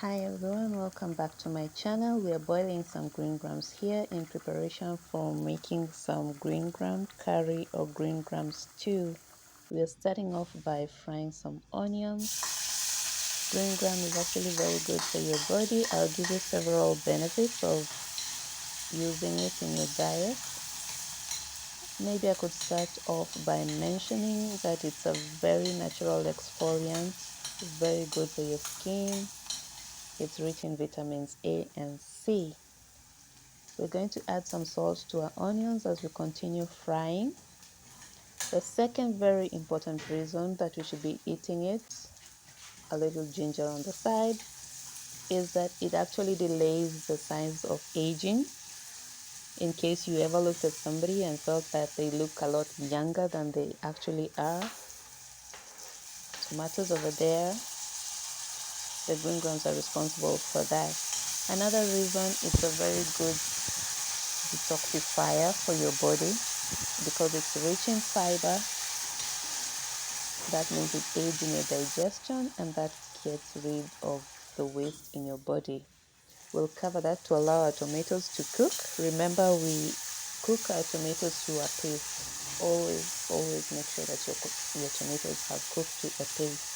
Hi everyone, welcome back to my channel. We are boiling some green grams here in preparation for making some green gram curry or green gram stew. We are starting off by frying some onions. Green gram is actually very good for your body. I'll give you several benefits of using it in your diet. Maybe I could start off by mentioning that it's a very natural exfoliant, very good for your skin. It's rich in vitamins A and C. We're going to add some salt to our onions as we continue frying. The second very important reason that we should be eating it, a little ginger on the side, is that it actually delays the signs of aging. In case you ever looked at somebody and felt that they look a lot younger than they actually are, tomatoes over there, the green grams are responsible for that. Another reason, it's a very good detoxifier for your body because it's rich in fiber. That means it aids in your digestion and that gets rid of the waste in your body. We'll cover that to allow our tomatoes to cook. Remember, we cook our tomatoes to a paste. Always make sure that your tomatoes have cooked to a paste.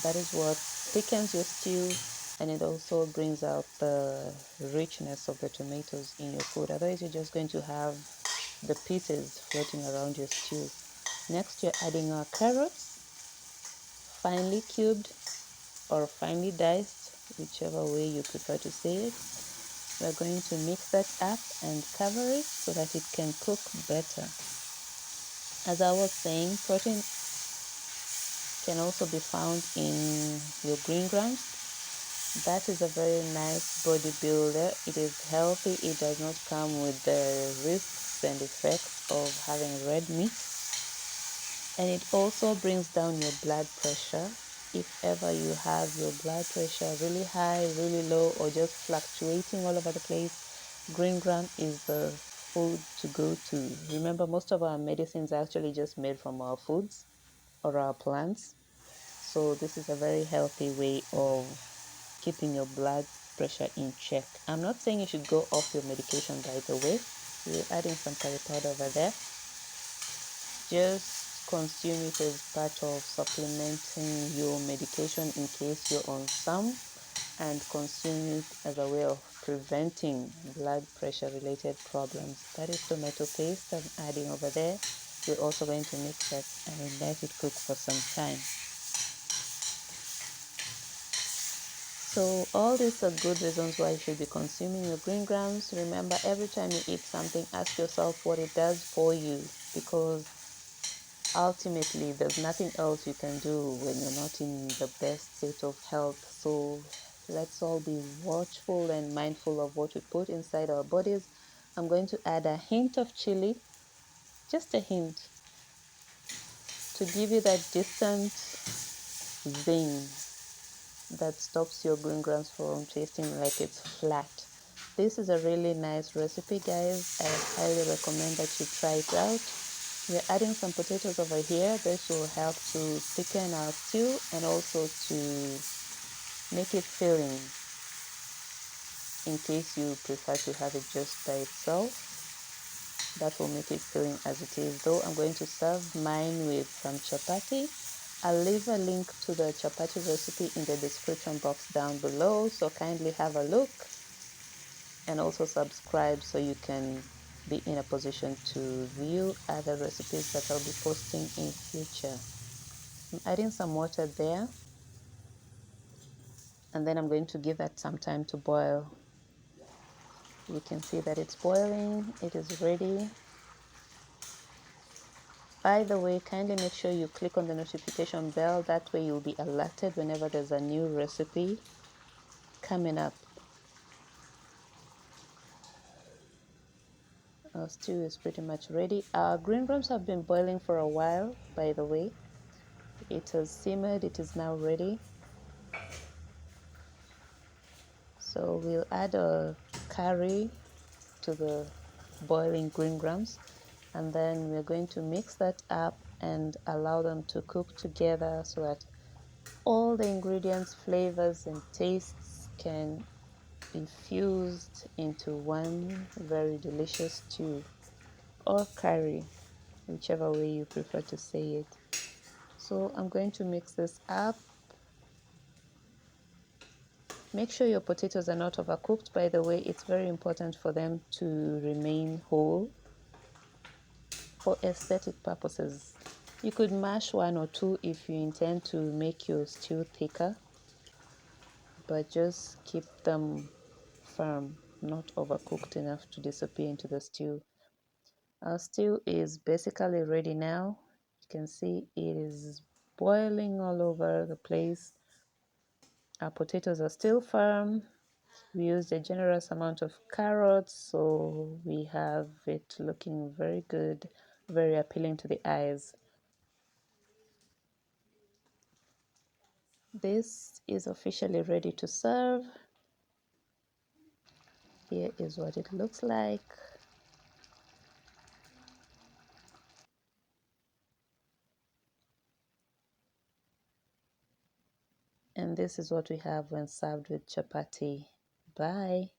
That is what thickens your stew, and it also brings out the richness of the tomatoes in your food. Otherwise, you're just going to have the pieces floating around your stew. Next, you're adding our carrots, finely cubed or finely diced, whichever way you prefer to say it. We're going to mix that up and cover it so that it can cook better. As I was saying, protein can also be found in your green grams. That is a very nice body builder. It is healthy. It does not come with the risks and effects of having red meat. And it also brings down your blood pressure. If ever you have your blood pressure really high, really low, or just fluctuating all over the place, green gram is the food to go to. Remember, most of our medicines are actually just made from our foods or our plants. So this is a very healthy way of keeping your blood pressure in check. I'm not saying you should go off your medication right away. We're adding some curry powder over there. Just consume it as part of supplementing your medication in case you're on some, and consume it as a way of preventing blood pressure related problems. That is tomato paste I'm adding over there. We're also going to mix that and let it cook for some time. So all these are good reasons why you should be consuming your green grams. Remember, every time you eat something, ask yourself what it does for you, because ultimately there's nothing else you can do when you're not in the best state of health. So let's all be watchful and mindful of what we put inside our bodies. I'm going to add a hint of chili, just a hint, to give you that distant zing that stops your green grams from tasting like it's flat. This is a really nice recipe, guys. I highly recommend that you try it out. We're adding some potatoes over here. This will help to thicken our stew and also to make it filling in case you prefer to have it just by itself. That will make it filling as it is, though I'm going to serve mine with some chapati. I'll leave a link to the chapati recipe in the description box down below, so kindly have a look and also subscribe so you can be in a position to view other recipes that I'll be posting in future. I'm adding some water there, and then I'm going to give that some time to boil. You can see that it's boiling. It is ready. By the way, kindly make sure you click on the notification bell. That way you'll be alerted whenever there's a new recipe coming up. Our stew is pretty much ready. Our green grams have been boiling for a while, by the way. It has simmered. It is now ready. So we'll add a curry to the boiling green grams, and then we're going to mix that up and allow them to cook together so that All the ingredients, flavors, and tastes can be fused into one very delicious stew or curry, whichever way you prefer to say it. So I'm going to mix this up. Make sure your potatoes are not overcooked. By the way, it's very important for them to remain whole for aesthetic purposes. You could mash one or two if you intend to make your stew thicker, but just keep them firm, not overcooked enough to disappear into the stew. Our stew is basically ready now. You can see it is boiling all over the place. Our potatoes are still firm. We used a generous amount of carrots, so we have it looking very good, very appealing to the eyes. This is officially ready to serve. Here is what it looks like. And this is what we have when served with chapati. Bye.